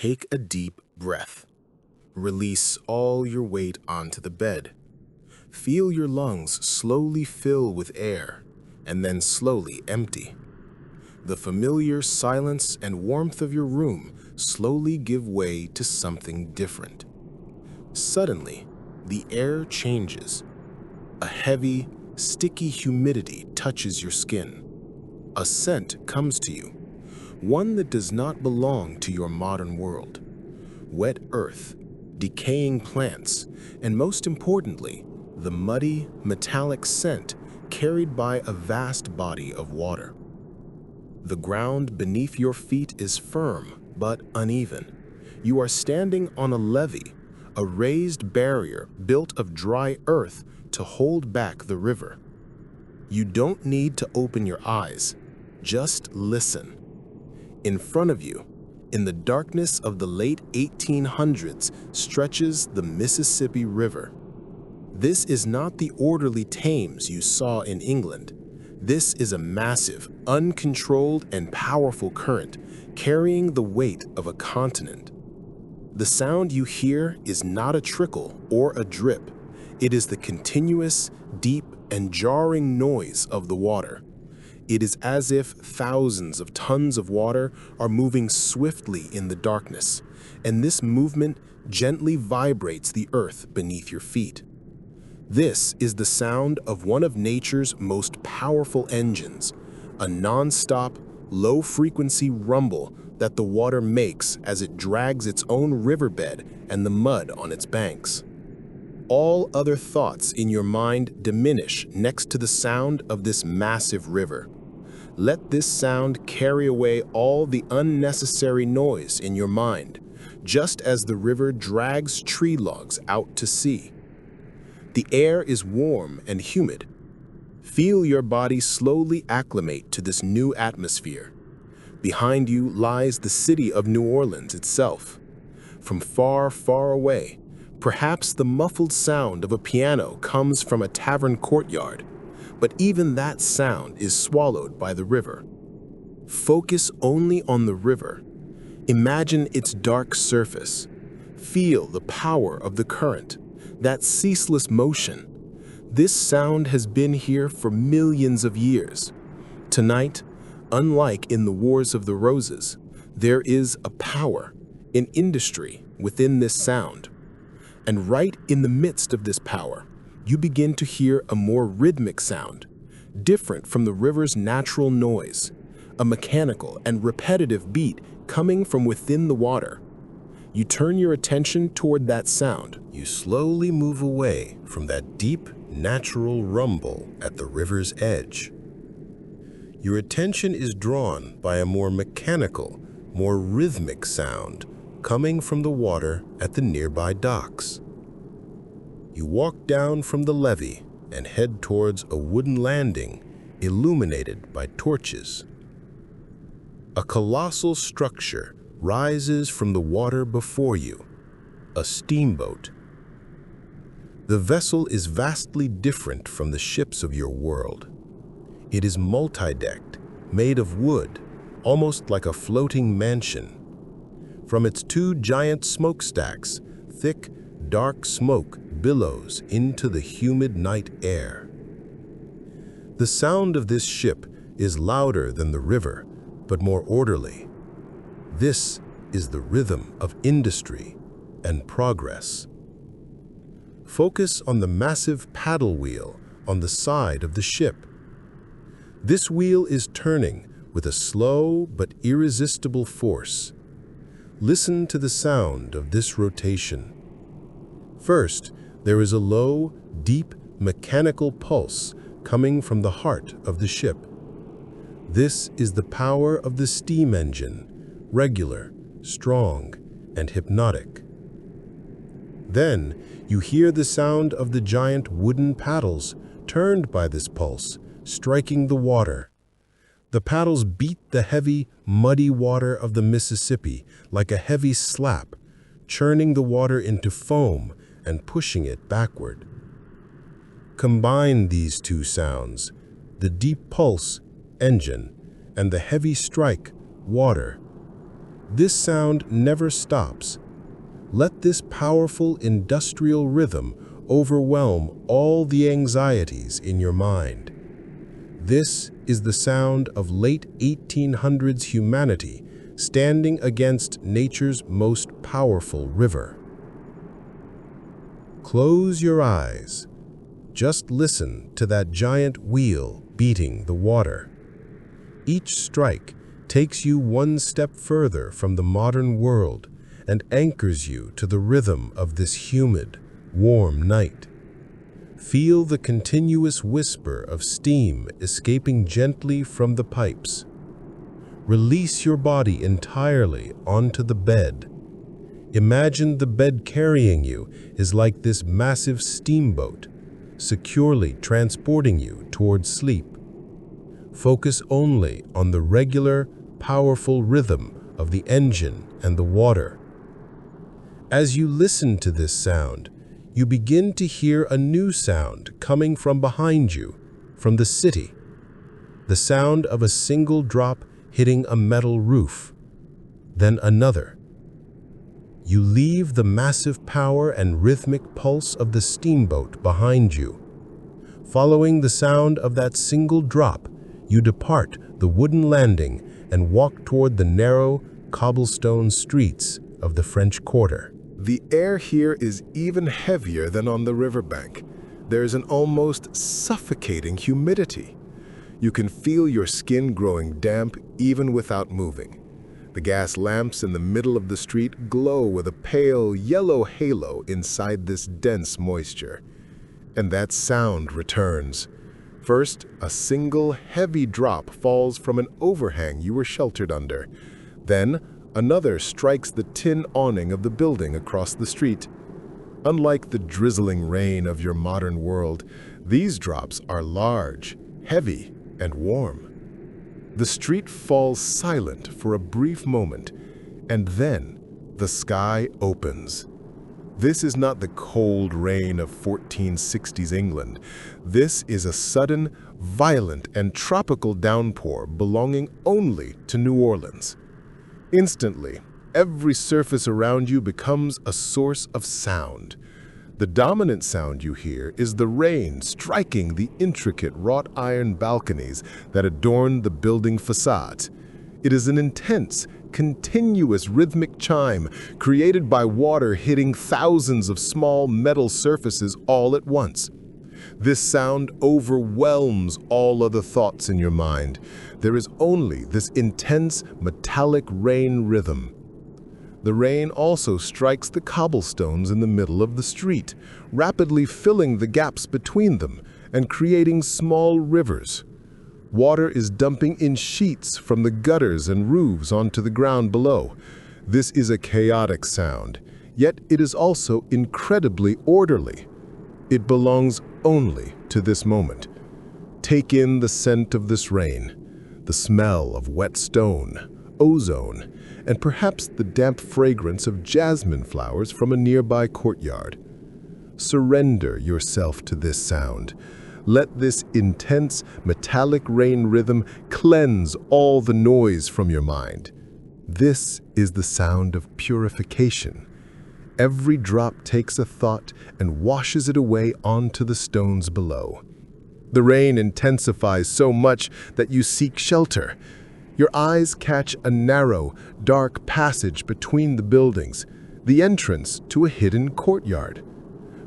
Take a deep breath. Release all your weight onto the bed. Feel your lungs slowly fill with air and then slowly empty. The familiar silence and warmth of your room slowly give way to something different. Suddenly, the air changes. A heavy, sticky humidity touches your skin. A scent comes to you, one that does not belong to your modern world. Wet earth, decaying plants, and most importantly, the muddy, metallic scent carried by a vast body of water. The ground beneath your feet is firm but uneven. You are standing on a levee, a raised barrier built of dry earth to hold back the river. You don't need to open your eyes, just listen. In front of you, in the darkness of the late 1800s, stretches the Mississippi River. This is not the orderly Thames you saw in England. This is a massive, uncontrolled, and powerful current carrying the weight of a continent. The sound you hear is not a trickle or a drip. It is the continuous, deep, and jarring noise of the water. It is as if thousands of tons of water are moving swiftly in the darkness, and this movement gently vibrates the earth beneath your feet. This is the sound of one of nature's most powerful engines, a non-stop, low-frequency rumble that the water makes as it drags its own riverbed and the mud on its banks. All other thoughts in your mind diminish next to the sound of this massive river. Let this sound carry away all the unnecessary noise in your mind, just as the river drags tree logs out to sea. The air is warm and humid. Feel your body slowly acclimate to this new atmosphere. Behind you lies the city of New Orleans itself. From far, far away, perhaps the muffled sound of a piano comes from a tavern courtyard, but even that sound is swallowed by the river. Focus only on the river. Imagine its dark surface. Feel the power of the current, that ceaseless motion. This sound has been here for millions of years. Tonight, unlike in the Wars of the Roses, there is a power, an industry within this sound. And right in the midst of this power, you begin to hear a more rhythmic sound, different from the river's natural noise, a mechanical and repetitive beat coming from within the water. You turn your attention toward that sound. You slowly move away from that deep, natural rumble at the river's edge. Your attention is drawn by a more mechanical, more rhythmic sound coming from the water at the nearby docks. You walk down from the levee and head towards a wooden landing illuminated by torches. A colossal structure rises from the water before you, a steamboat. The vessel is vastly different from the ships of your world. It is multi-decked, made of wood, almost like a floating mansion. From its two giant smokestacks, thick, dark smoke billows into the humid night air. The sound of this ship is louder than the river, but more orderly. This is the rhythm of industry and progress. Focus on the massive paddle wheel on the side of the ship. This wheel is turning with a slow but irresistible force. Listen to the sound of this rotation. First, there is a low, deep, mechanical pulse coming from the heart of the ship. This is the power of the steam engine, regular, strong, and hypnotic. Then, you hear the sound of the giant wooden paddles turned by this pulse, striking the water. The paddles beat the heavy, muddy water of the Mississippi like a heavy slap, churning the water into foam and pushing it backward. Combine these two sounds, the deep pulse, engine, and the heavy strike, water. This sound never stops. Let this powerful industrial rhythm overwhelm all the anxieties in your mind. This is the sound of late 1800s humanity standing against nature's most powerful river. Close your eyes. Just listen to that giant wheel beating the water. Each strike takes you one step further from the modern world and anchors you to the rhythm of this humid, warm night. Feel the continuous whisper of steam escaping gently from the pipes. Release your body entirely onto the bed. Imagine the bed carrying you is like this massive steamboat, securely transporting you towards sleep. Focus only on the regular, powerful rhythm of the engine and the water. As you listen to this sound, you begin to hear a new sound coming from behind you, from the city. The sound of a single drop hitting a metal roof, then another. You leave the massive power and rhythmic pulse of the steamboat behind you. Following the sound of that single drop, you depart the wooden landing and walk toward the narrow, cobblestone streets of the French Quarter. The air here is even heavier than on the riverbank. There's an almost suffocating humidity. You can feel your skin growing damp even without moving. The gas lamps in the middle of the street glow with a pale yellow halo inside this dense moisture. And that sound returns. First, a single heavy drop falls from an overhang you were sheltered under. Then, another strikes the tin awning of the building across the street. Unlike the drizzling rain of your modern world, these drops are large, heavy, and warm. The street falls silent for a brief moment, and then the sky opens. This is not the cold rain of 1460s England. This is a sudden, violent, and tropical downpour belonging only to New Orleans. Instantly, every surface around you becomes a source of sound. The dominant sound you hear is the rain striking the intricate wrought iron balconies that adorn the building facades. It is an intense, continuous rhythmic chime created by water hitting thousands of small metal surfaces all at once. This sound overwhelms all other thoughts in your mind. There is only this intense metallic rain rhythm. The rain also strikes the cobblestones in the middle of the street, rapidly filling the gaps between them and creating small rivers. Water is dumping in sheets from the gutters and roofs onto the ground below. This is a chaotic sound, yet it is also incredibly orderly. It belongs only to this moment. Take in the scent of this rain, the smell of wet stone, ozone, and perhaps the damp fragrance of jasmine flowers from a nearby courtyard. Surrender yourself to this sound. Let this intense, metallic rain rhythm cleanse all the noise from your mind. This is the sound of purification. Every drop takes a thought and washes it away onto the stones below. The rain intensifies so much that you seek shelter. Your eyes catch a narrow, dark passage between the buildings, the entrance to a hidden courtyard.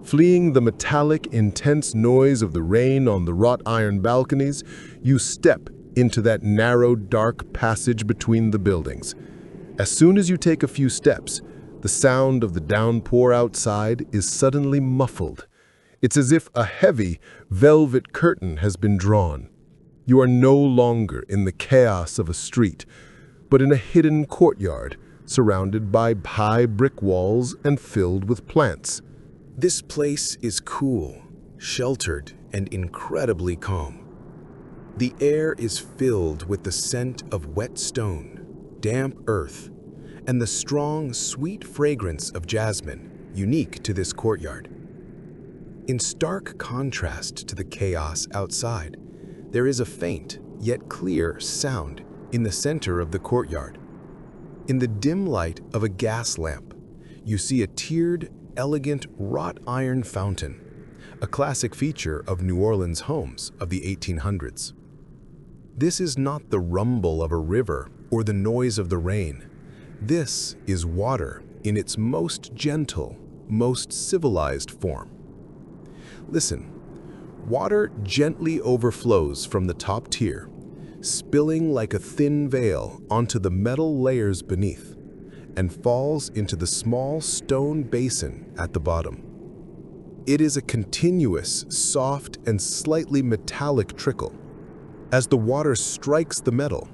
Fleeing the metallic, intense noise of the rain on the wrought iron balconies, you step into that narrow, dark passage between the buildings. As soon as you take a few steps, the sound of the downpour outside is suddenly muffled. It's as if a heavy, velvet curtain has been drawn. You are no longer in the chaos of a street, but in a hidden courtyard, surrounded by high brick walls and filled with plants. This place is cool, sheltered, and incredibly calm. The air is filled with the scent of wet stone, damp earth, and the strong, sweet fragrance of jasmine, unique to this courtyard. In stark contrast to the chaos outside, there is a faint, yet clear, sound in the center of the courtyard. In the dim light of a gas lamp, you see a tiered, elegant wrought iron fountain, a classic feature of New Orleans homes of the 1800s. This is not the rumble of a river or the noise of the rain. This is water in its most gentle, most civilized form. Listen, water gently overflows from the top tier, spilling like a thin veil onto the metal layers beneath, and falls into the small stone basin at the bottom. It is a continuous, soft, and slightly metallic trickle. As the water strikes the metal,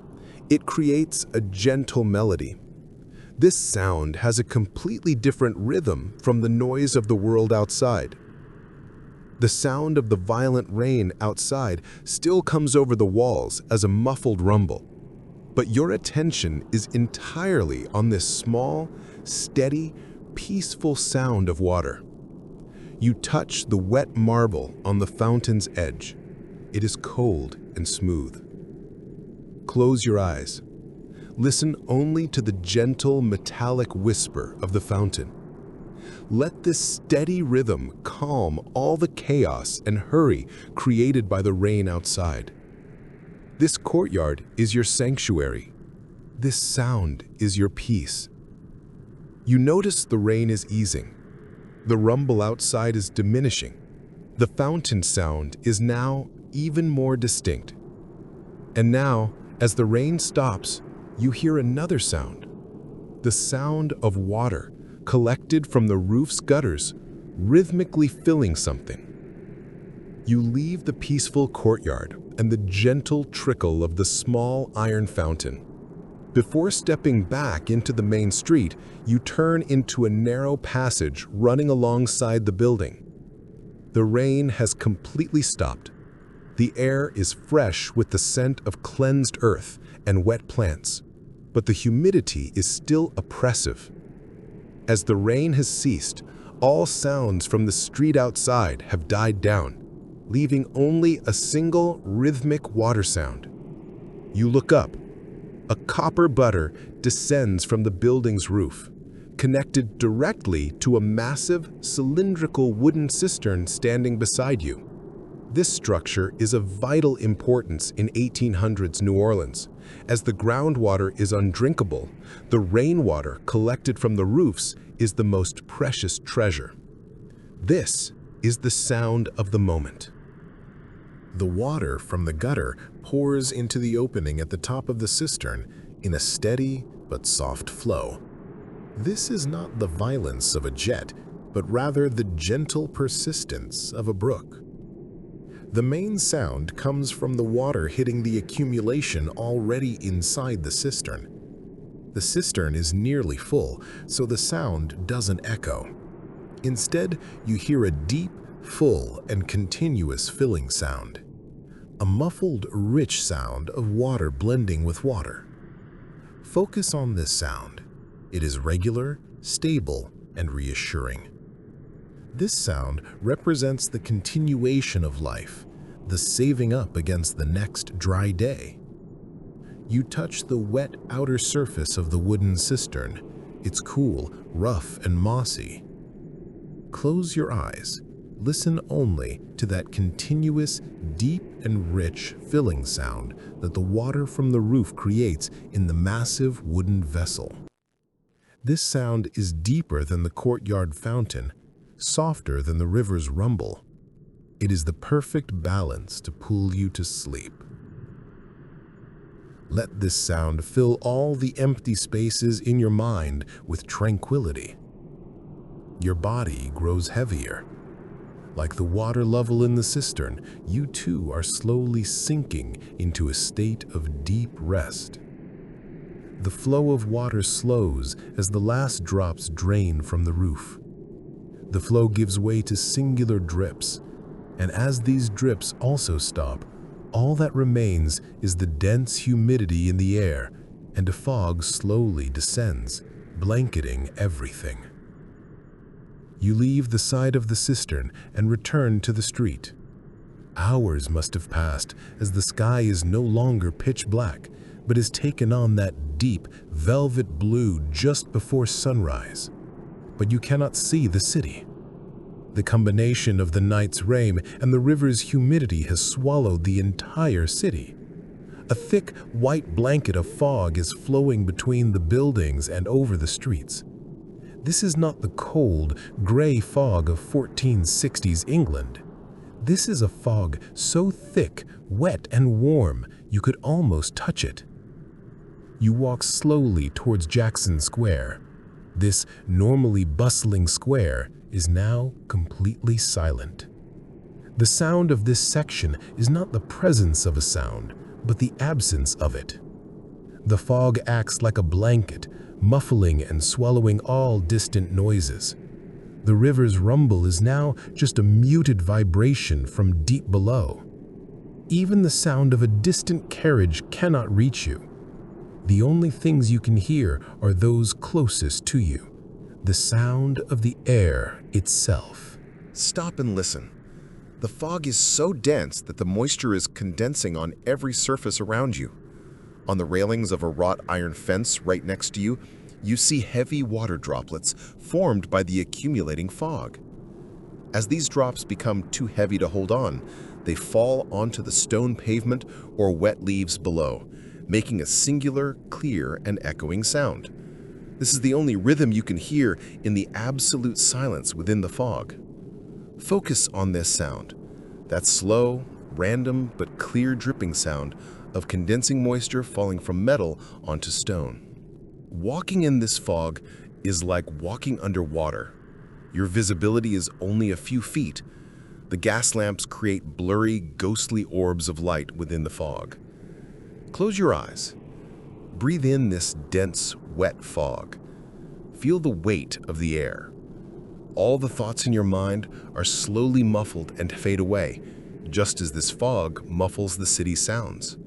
it creates a gentle melody. This sound has a completely different rhythm from the noise of the world outside. The sound of the violent rain outside still comes over the walls as a muffled rumble, but your attention is entirely on this small, steady, peaceful sound of water. You touch the wet marble on the fountain's edge. It is cold and smooth. Close your eyes. Listen only to the gentle, metallic whisper of the fountain. Let this steady rhythm calm all the chaos and hurry created by the rain outside. This courtyard is your sanctuary. This sound is your peace. You notice the rain is easing. The rumble outside is diminishing. The fountain sound is now even more distinct. And now, as the rain stops, you hear another sound. The sound of water collected from the roof's gutters, rhythmically filling something. You leave the peaceful courtyard and the gentle trickle of the small iron fountain. Before stepping back into the main street, you turn into a narrow passage running alongside the building. The rain has completely stopped. The air is fresh with the scent of cleansed earth and wet plants, but the humidity is still oppressive. As the rain has ceased, all sounds from the street outside have died down, leaving only a single rhythmic water sound. You look up. A copper butter descends from the building's roof, connected directly to a massive, cylindrical wooden cistern standing beside you. This structure is of vital importance in 1800s New Orleans. As the groundwater is undrinkable, the rainwater collected from the roofs is the most precious treasure. This is the sound of the moment. The water from the gutter pours into the opening at the top of the cistern in a steady but soft flow. This is not the violence of a jet, but rather the gentle persistence of a brook. The main sound comes from the water hitting the accumulation already inside the cistern. The cistern is nearly full, so the sound doesn't echo. Instead, you hear a deep, full, and continuous filling sound. A muffled, rich sound of water blending with water. Focus on this sound. It is regular, stable, and reassuring. This sound represents the continuation of life, the saving up against the next dry day. You touch the wet outer surface of the wooden cistern. It's cool, rough, and mossy. Close your eyes. Listen only to that continuous, deep and rich filling sound that the water from the roof creates in the massive wooden vessel. This sound is deeper than the courtyard fountain, softer than the river's rumble. It is the perfect balance to pull you to sleep. Let this sound fill all the empty spaces in your mind with tranquility. Your body grows heavier. Like the water level in the cistern, you too are slowly sinking into a state of deep rest. The flow of water slows as the last drops drain from the roof. The flow gives way to singular drips, and as these drips also stop, all that remains is the dense humidity in the air, and a fog slowly descends, blanketing everything. You leave the side of the cistern and return to the street. Hours must have passed as the sky is no longer pitch black, but has taken on that deep, velvet blue just before sunrise. But you cannot see the city. The combination of the night's rain and the river's humidity has swallowed the entire city. A thick, white blanket of fog is flowing between the buildings and over the streets. This is not the cold, gray fog of 1460s England. This is a fog so thick, wet, and warm you could almost touch it. You walk slowly towards Jackson Square. This normally bustling square is now completely silent. The sound of this section is not the presence of a sound, but the absence of it. The fog acts like a blanket, muffling and swallowing all distant noises. The river's rumble is now just a muted vibration from deep below. Even the sound of a distant carriage cannot reach you. The only things you can hear are those closest to you. The sound of the air itself. Stop and listen. The fog is so dense that the moisture is condensing on every surface around you. On the railings of a wrought iron fence right next to you, you see heavy water droplets formed by the accumulating fog. As these drops become too heavy to hold on, they fall onto the stone pavement or wet leaves below, making a singular, clear, and echoing sound. This is the only rhythm you can hear in the absolute silence within the fog. Focus on this sound, that slow, random, but clear dripping sound of condensing moisture falling from metal onto stone. Walking in this fog is like walking underwater. Your visibility is only a few feet. The gas lamps create blurry, ghostly orbs of light within the fog. Close your eyes. Breathe in this dense, wet fog. Feel the weight of the air. All the thoughts in your mind are slowly muffled and fade away, just as this fog muffles the city's sounds.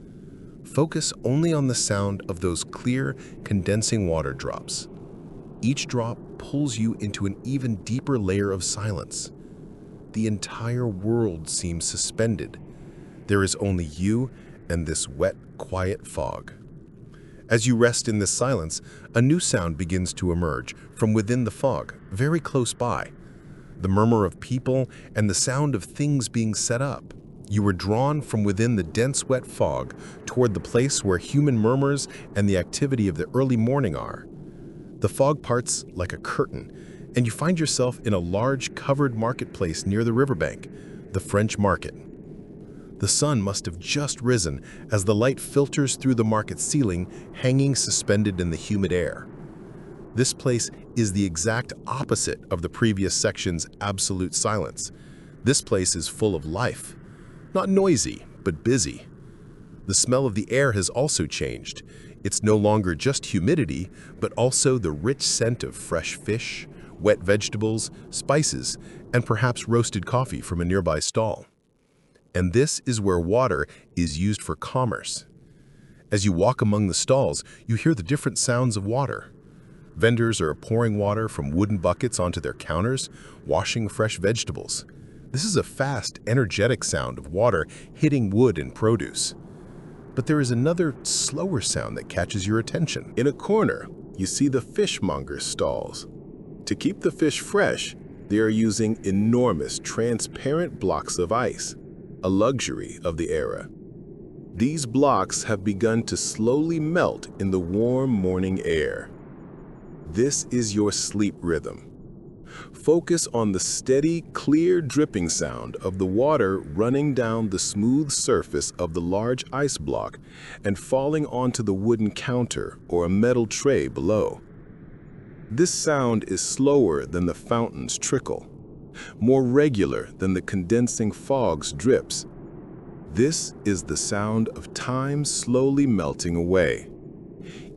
Focus only on the sound of those clear, condensing water drops. Each drop pulls you into an even deeper layer of silence. The entire world seems suspended. There is only you and this wet, quiet fog. As you rest in this silence, a new sound begins to emerge from within the fog, very close by. The murmur of people and the sound of things being set up. You are drawn from within the dense, wet fog toward the place where human murmurs and the activity of the early morning are. The fog parts like a curtain, and you find yourself in a large, covered marketplace near the riverbank, the French market. The sun must have just risen as the light filters through the market ceiling, hanging suspended in the humid air. This place is the exact opposite of the previous section's absolute silence. This place is full of life. Not noisy, but busy. The smell of the air has also changed. It's no longer just humidity, but also the rich scent of fresh fish, wet vegetables, spices, and perhaps roasted coffee from a nearby stall. And this is where water is used for commerce. As you walk among the stalls, you hear the different sounds of water. Vendors are pouring water from wooden buckets onto their counters, washing fresh vegetables. This is a fast, energetic sound of water hitting wood and produce. But there is another, slower sound that catches your attention. In a corner, you see the fishmonger's stalls. To keep the fish fresh, they are using enormous, transparent blocks of ice, a luxury of the era. These blocks have begun to slowly melt in the warm morning air. This is your sleep rhythm. Focus on the steady, clear dripping sound of the water running down the smooth surface of the large ice block and falling onto the wooden counter or a metal tray below. This sound is slower than the fountain's trickle, more regular than the condensing fog's drips. This is the sound of time slowly melting away.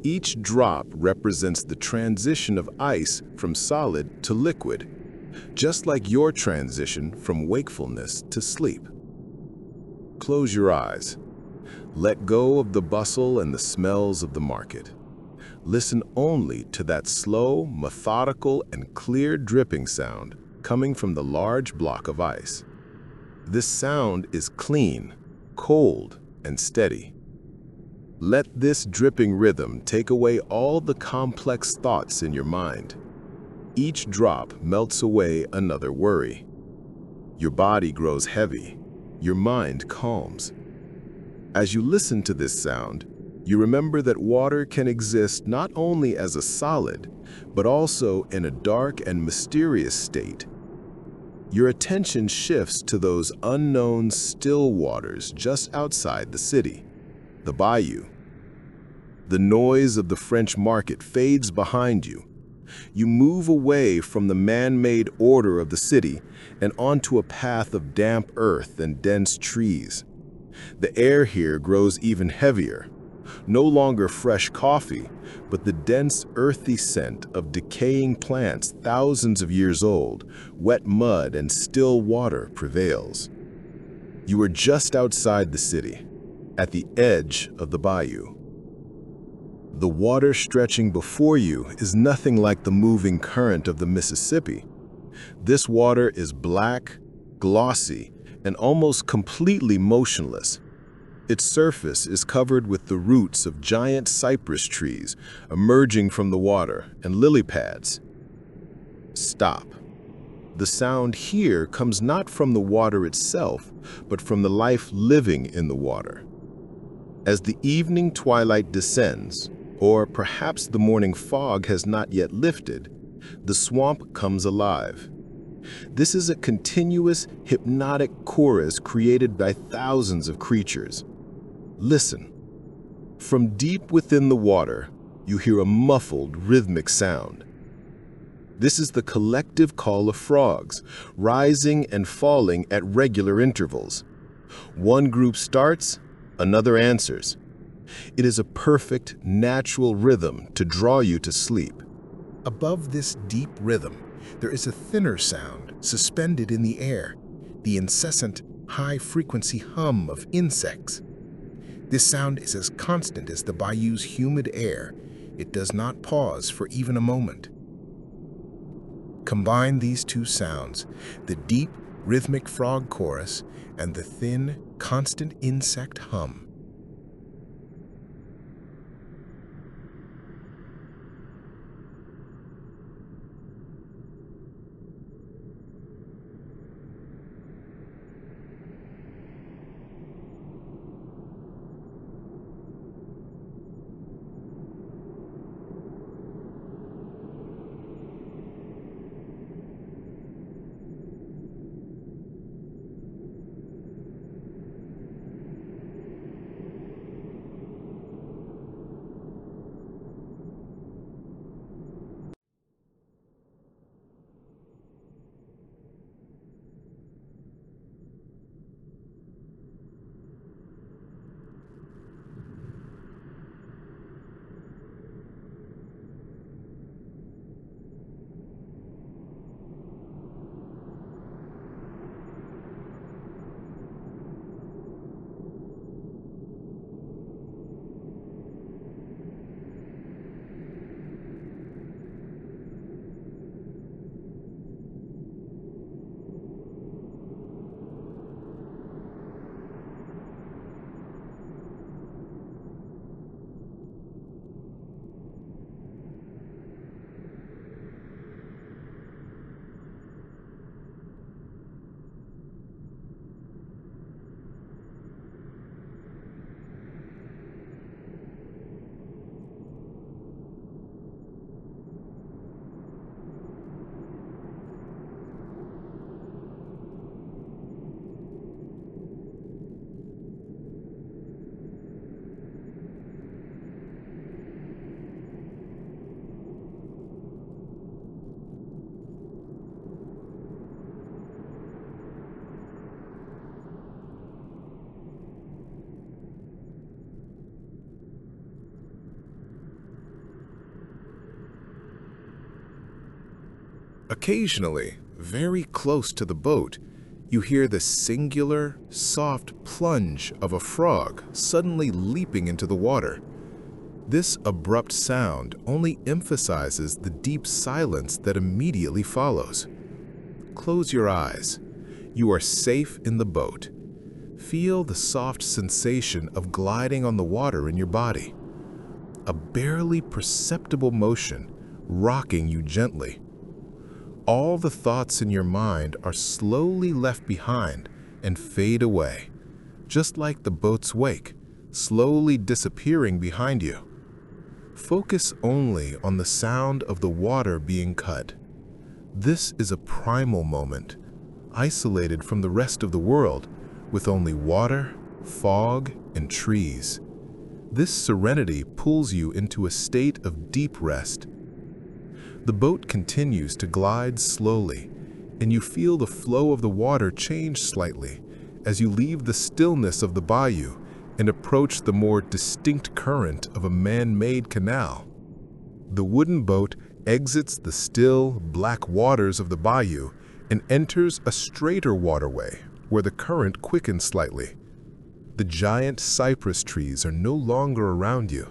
Each drop represents the transition of ice from solid to liquid, just like your transition from wakefulness to sleep. Close your eyes. Let go of the bustle and the smells of the market. Listen only to that slow, methodical, and clear dripping sound coming from the large block of ice. This sound is clean, cold, and steady. Let this dripping rhythm take away all the complex thoughts in your mind. Each drop melts away another worry. Your body grows heavy. Your mind calms. As you listen to this sound, you remember that water can exist not only as a solid, but also in a dark and mysterious state. Your attention shifts to those unknown still waters just outside the city, the bayou. The noise of the French market fades behind you. You move away from the man-made order of the city and onto a path of damp earth and dense trees. The air here grows even heavier. No longer fresh coffee, but the dense, earthy scent of decaying plants thousands of years old, wet mud and still water prevails. You are just outside the city, at the edge of the bayou. The water stretching before you is nothing like the moving current of the Mississippi. This water is black, glossy, and almost completely motionless. Its surface is covered with the roots of giant cypress trees emerging from the water and lily pads. Stop. The sound here comes not from the water itself, but from the life living in the water. As the evening twilight descends, or perhaps the morning fog has not yet lifted, the swamp comes alive. This is a continuous, hypnotic chorus created by thousands of creatures. Listen. From deep within the water, you hear a muffled, rhythmic sound. This is the collective call of frogs, rising and falling at regular intervals. One group starts, another answers. It is a perfect, natural rhythm to draw you to sleep. Above this deep rhythm, there is a thinner sound suspended in the air, the incessant, high-frequency hum of insects. This sound is as constant as the bayou's humid air. It does not pause for even a moment. Combine these two sounds, the deep, rhythmic frog chorus and the thin, constant insect hum. Occasionally, very close to the boat, you hear the singular, soft plunge of a frog suddenly leaping into the water. This abrupt sound only emphasizes the deep silence that immediately follows. Close your eyes. You are safe in the boat. Feel the soft sensation of gliding on the water in your body. A barely perceptible motion, rocking you gently. All the thoughts in your mind are slowly left behind and fade away, just like the boat's wake, slowly disappearing behind you. Focus only on the sound of the water being cut. This is a primal moment, isolated from the rest of the world, with only water, fog, and trees. This serenity pulls you into a state of deep rest. The boat continues to glide slowly, and you feel the flow of the water change slightly as you leave the stillness of the bayou and approach the more distinct current of a man-made canal. The wooden boat exits the still, black waters of the bayou and enters a straighter waterway where the current quickens slightly. The giant cypress trees are no longer around you.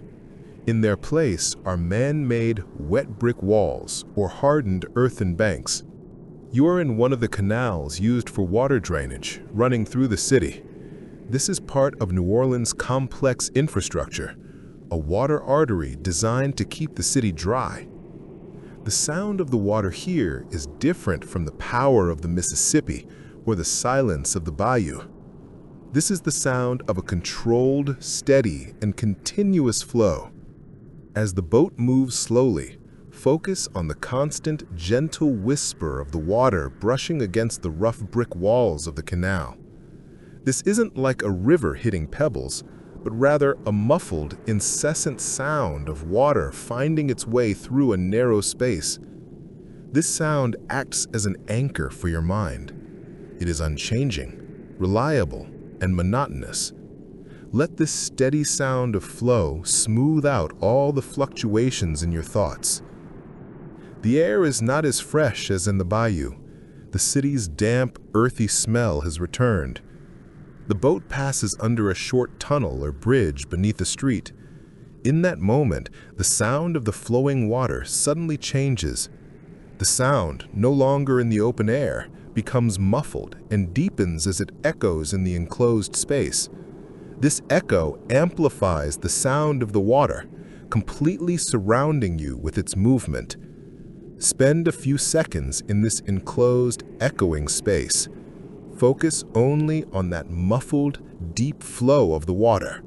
In their place are man-made wet brick walls or hardened earthen banks. You are in one of the canals used for water drainage running through the city. This is part of New Orleans' complex infrastructure, a water artery designed to keep the city dry. The sound of the water here is different from the power of the Mississippi or the silence of the bayou. This is the sound of a controlled, steady, and continuous flow. As the boat moves slowly, focus on the constant, gentle whisper of the water brushing against the rough brick walls of the canal. This isn't like a river hitting pebbles, but rather a muffled, incessant sound of water finding its way through a narrow space. This sound acts as an anchor for your mind. It is unchanging, reliable, and monotonous. Let this steady sound of flow smooth out all the fluctuations in your thoughts. The air is not as fresh as in the bayou. The city's damp, earthy smell has returned. The boat passes under a short tunnel or bridge beneath the street. In that moment, the sound of the flowing water suddenly changes. The sound, no longer in the open air, becomes muffled and deepens as it echoes in the enclosed space. This echo amplifies the sound of the water, completely surrounding you with its movement. Spend a few seconds in this enclosed, echoing space. Focus only on that muffled, deep flow of the water.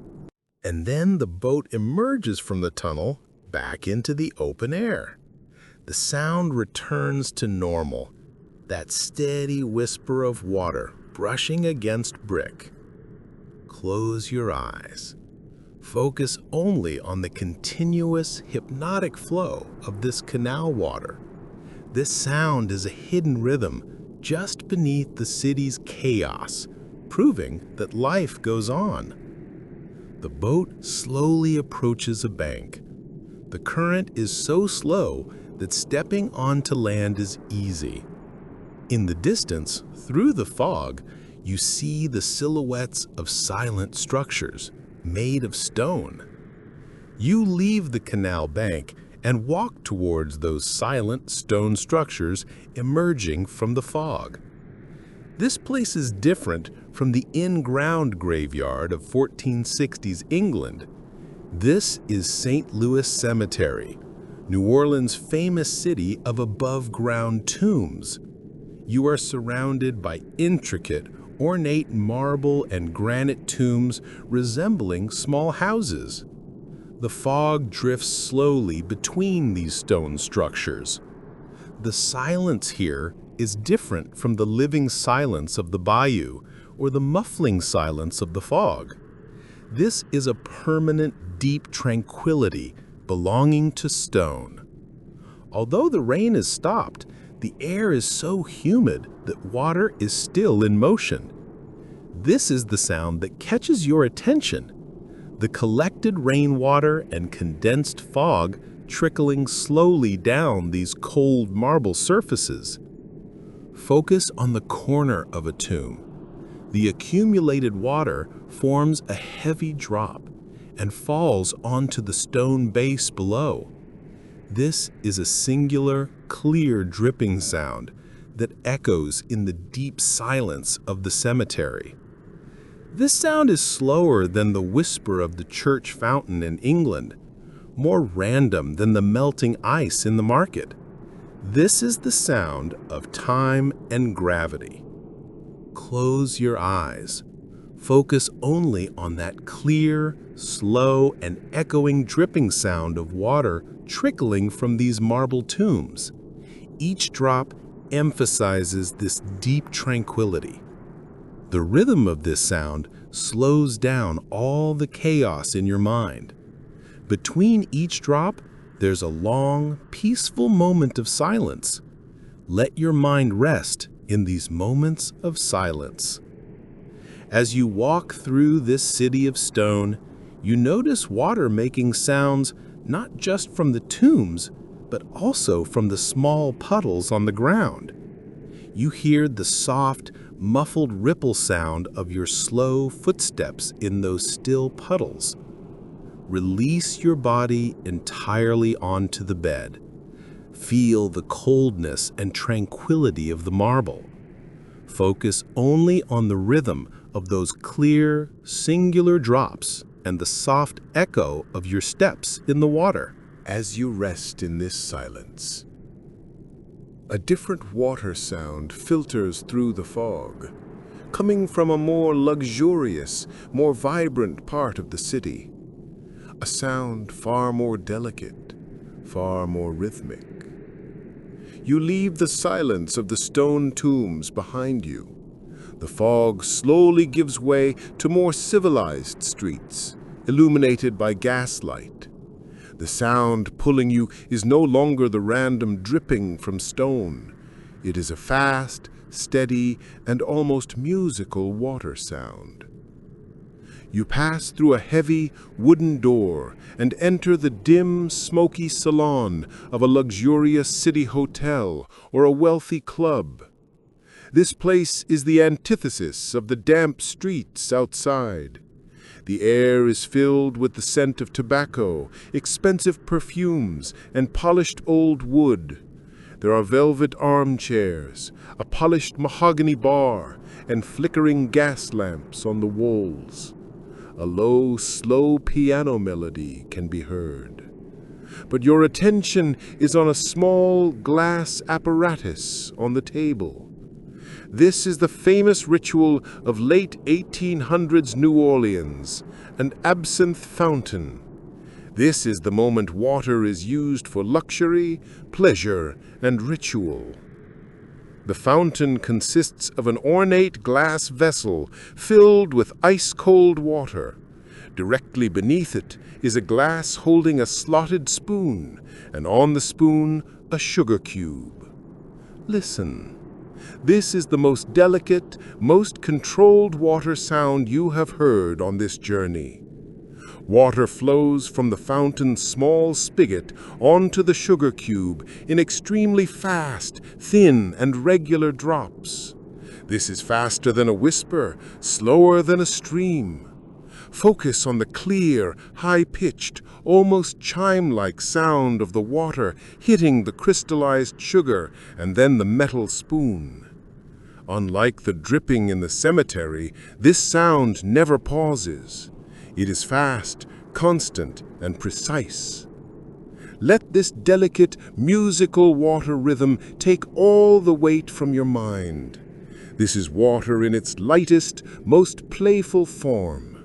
And then the boat emerges from the tunnel back into the open air. The sound returns to normal, that steady whisper of water brushing against brick. Close your eyes. Focus only on the continuous, hypnotic flow of this canal water. This sound is a hidden rhythm just beneath the city's chaos, proving that life goes on. The boat slowly approaches a bank. The current is so slow that stepping onto land is easy. In the distance, through the fog, you see the silhouettes of silent structures made of stone. You leave the canal bank and walk towards those silent stone structures emerging from the fog. This place is different from the in-ground graveyard of 1460s England. This is St. Louis Cemetery, New Orleans' famous city of above-ground tombs. You are surrounded by intricate, ornate marble and granite tombs resembling small houses. The fog drifts slowly between these stone structures. The silence here is different from the living silence of the bayou or the muffling silence of the fog. This is a permanent, deep tranquility belonging to stone. Although the rain has stopped, the air is so humid that water is still in motion. This is the sound that catches your attention. The collected rainwater and condensed fog trickling slowly down these cold marble surfaces. Focus on the corner of a tomb. The accumulated water forms a heavy drop and falls onto the stone base below. This is a singular, clear dripping sound that echoes in the deep silence of the cemetery. This sound is slower than the whisper of the church fountain in England, more random than the melting ice in the market. This is the sound of time and gravity. Close your eyes. Focus only on that clear, slow, and echoing dripping sound of water trickling from these marble tombs. Each drop emphasizes this deep tranquility. The rhythm of this sound slows down all the chaos in your mind. Between each drop, there's a long, peaceful moment of silence. Let your mind rest in these moments of silence. As you walk through this city of stone, you notice water making sounds not just from the tombs, but also from the small puddles on the ground. You hear the soft, muffled ripple sound of your slow footsteps in those still puddles. Release your body entirely onto the bed. Feel the coldness and tranquility of the marble. Focus only on the rhythm of those clear, singular drops and the soft echo of your steps in the water. As you rest in this silence, a different water sound filters through the fog, coming from a more luxurious, more vibrant part of the city. A sound far more delicate, far more rhythmic. You leave the silence of the stone tombs behind you. The fog slowly gives way to more civilized streets, illuminated by gaslight. The sound pulling you is no longer the random dripping from stone. It is a fast, steady, and almost musical water sound. You pass through a heavy wooden door and enter the dim, smoky salon of a luxurious city hotel or a wealthy club. This place is the antithesis of the damp streets outside. The air is filled with the scent of tobacco, expensive perfumes, and polished old wood. There are velvet armchairs, a polished mahogany bar, and flickering gas lamps on the walls. A low, slow piano melody can be heard. But your attention is on a small glass apparatus on the table. This is the famous ritual of late 1800s New Orleans, an absinthe fountain. This is the moment water is used for luxury, pleasure, and ritual. The fountain consists of an ornate glass vessel filled with ice-cold water. Directly beneath it is a glass holding a slotted spoon, and on the spoon, a sugar cube. Listen. This is the most delicate, most controlled water sound you have heard on this journey. Water flows from the fountain's small spigot onto the sugar cube in extremely fast, thin, and regular drops. This is faster than a whisper, slower than a stream. Focus on the clear, high-pitched, almost chime-like sound of the water hitting the crystallized sugar and then the metal spoon. Unlike the dripping in the cemetery, this sound never pauses. It is fast, constant, and precise. Let this delicate, musical water rhythm take all the weight from your mind. This is water in its lightest, most playful form.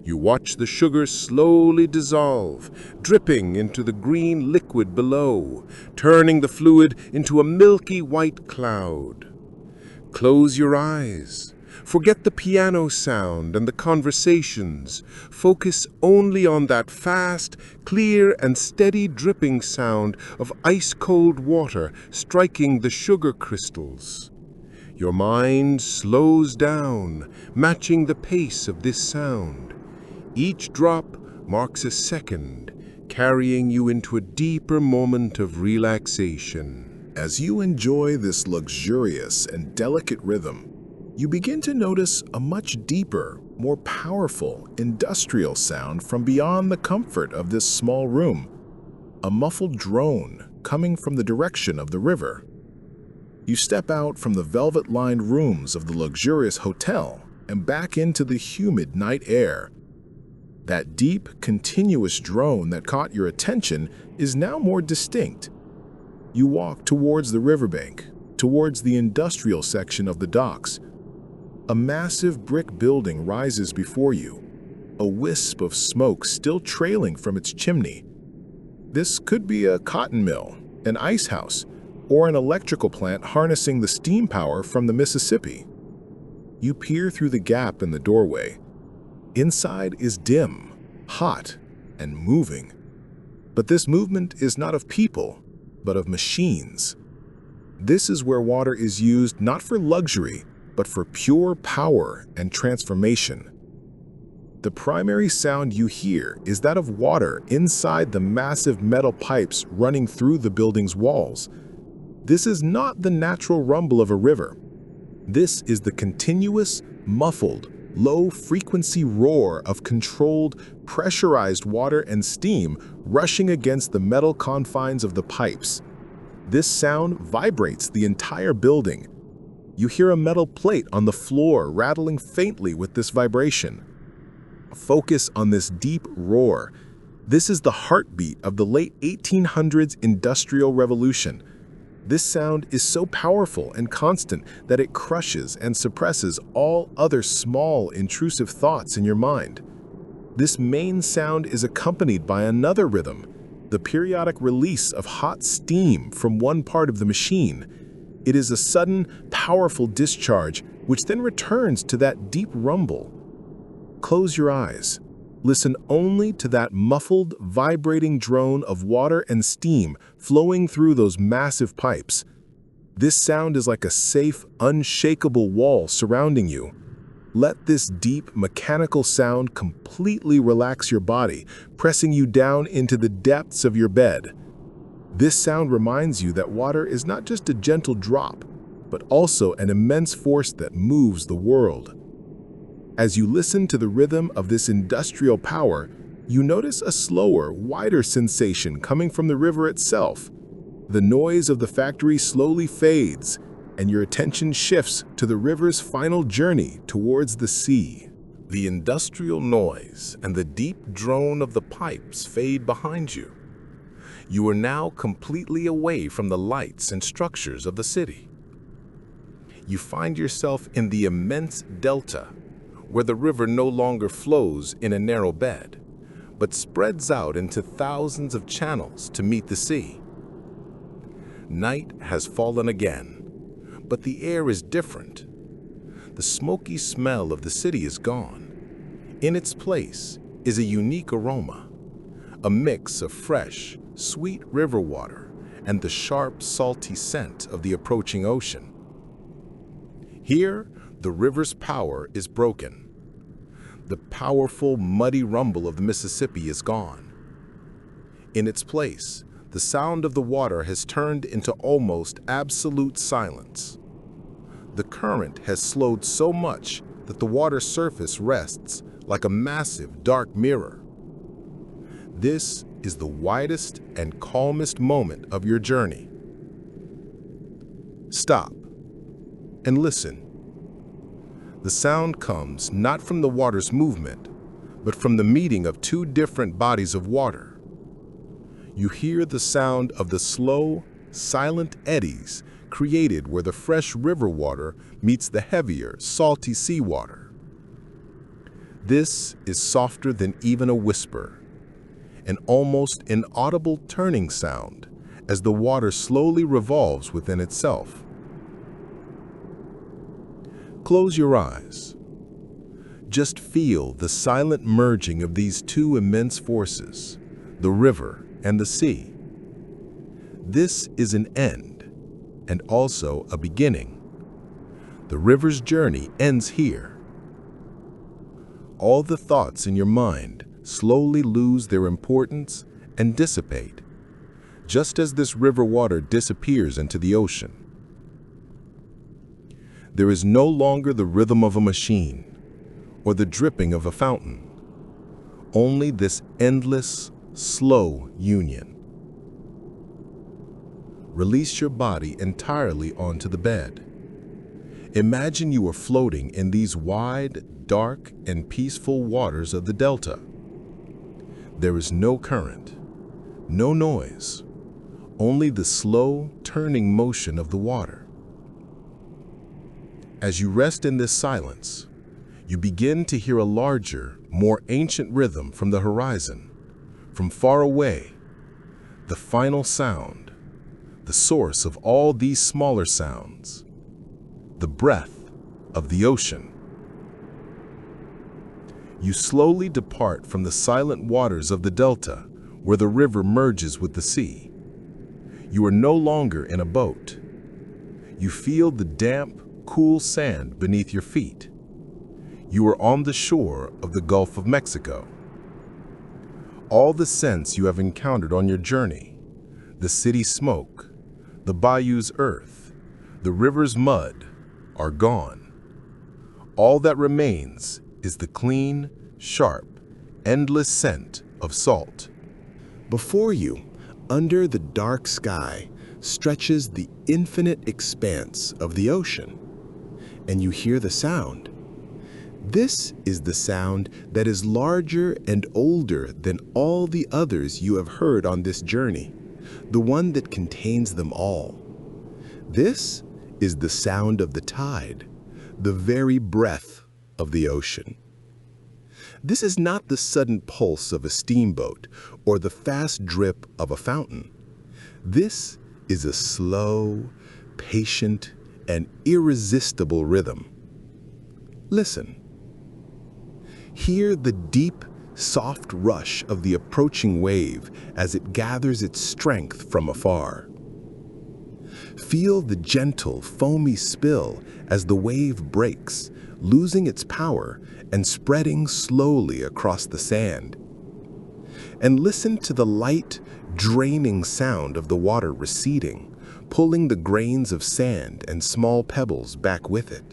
You watch the sugar slowly dissolve, dripping into the green liquid below, turning the fluid into a milky white cloud. Close your eyes. Forget the piano sound and the conversations. Focus only on that fast, clear, and steady dripping sound of ice-cold water striking the sugar crystals. Your mind slows down, matching the pace of this sound. Each drop marks a second, carrying you into a deeper moment of relaxation. As you enjoy this luxurious and delicate rhythm, you begin to notice a much deeper, more powerful, industrial sound from beyond the comfort of this small room. A muffled drone coming from the direction of the river. You step out from the velvet-lined rooms of the luxurious hotel and back into the humid night air. That deep, continuous drone that caught your attention is now more distinct. You walk towards the riverbank, towards the industrial section of the docks. A massive brick building rises before you, a wisp of smoke still trailing from its chimney. This could be a cotton mill, an ice house, or an electrical plant harnessing the steam power from the Mississippi. You peer through the gap in the doorway. Inside is dim, hot, and moving. But this movement is not of people, but of machines. This is where water is used not for luxury, but for pure power and transformation. The primary sound you hear is that of water inside the massive metal pipes running through the building's walls. This is not the natural rumble of a river. This is the continuous, muffled, low-frequency roar of controlled, pressurized water and steam rushing against the metal confines of the pipes. This sound vibrates the entire building. You hear a metal plate on the floor rattling faintly with this vibration. Focus on this deep roar. This is the heartbeat of the late 1800s Industrial Revolution. This sound is so powerful and constant that it crushes and suppresses all other small, intrusive thoughts in your mind. This main sound is accompanied by another rhythm, the periodic release of hot steam from one part of the machine. It is a sudden, powerful discharge which then returns to that deep rumble. Close your eyes. Listen only to that muffled, vibrating drone of water and steam flowing through those massive pipes. This sound is like a safe, unshakable wall surrounding you. Let this deep, mechanical sound completely relax your body, pressing you down into the depths of your bed. This sound reminds you that water is not just a gentle drop, but also an immense force that moves the world. As you listen to the rhythm of this industrial power, you notice a slower, wider sensation coming from the river itself. The noise of the factory slowly fades, and your attention shifts to the river's final journey towards the sea. The industrial noise and the deep drone of the pipes fade behind you. You are now completely away from the lights and structures of the city. You find yourself in the immense delta, where the river no longer flows in a narrow bed, but spreads out into thousands of channels to meet the sea. Night has fallen again, but the air is different. The smoky smell of the city is gone. In its place is a unique aroma, a mix of fresh, sweet river water and the sharp, salty scent of the approaching ocean. Here, the river's power is broken. The powerful, muddy rumble of the Mississippi is gone. In its place, the sound of the water has turned into almost absolute silence. The current has slowed so much that the water surface rests like a massive, dark mirror. This is the widest and calmest moment of your journey. Stop and listen. The sound comes not from the water's movement, but from the meeting of two different bodies of water. You hear the sound of the slow, silent eddies created where the fresh river water meets the heavier, salty seawater. This is softer than even a whisper, an almost inaudible turning sound as the water slowly revolves within itself. Close your eyes. Just feel the silent merging of these two immense forces, the river and the sea. This is an end, and also a beginning. The river's journey ends here. All the thoughts in your mind slowly lose their importance and dissipate, just as this river water disappears into the ocean. There is no longer the rhythm of a machine or the dripping of a fountain, only this endless, slow union. Release your body entirely onto the bed. Imagine you are floating in these wide, dark, and peaceful waters of the delta. There is no current, no noise, only the slow, turning motion of the water. As you rest in this silence, you begin to hear a larger, more ancient rhythm from the horizon, from far away, the final sound, the source of all these smaller sounds, the breath of the ocean. You slowly depart from the silent waters of the delta, where the river merges with the sea. You are no longer in a boat. You feel the damp, cool sand beneath your feet. You are on the shore of the Gulf of Mexico. All the scents you have encountered on your journey, the city's smoke, the bayou's earth, the river's mud, are gone. All that remains is the clean, sharp, endless scent of salt. Before you, under the dark sky, stretches the infinite expanse of the ocean, and you hear the sound. This is the sound that is larger and older than all the others you have heard on this journey, the one that contains them all. This is the sound of the tide, the very breath of the ocean. This is not the sudden pulse of a steamboat or the fast drip of a fountain. This is a slow, patient, and irresistible rhythm. Listen. Hear the deep, soft rush of the approaching wave as it gathers its strength from afar. Feel the gentle, foamy spill as the wave breaks, losing its power and spreading slowly across the sand. And listen to the light, draining sound of the water receding, pulling the grains of sand and small pebbles back with it.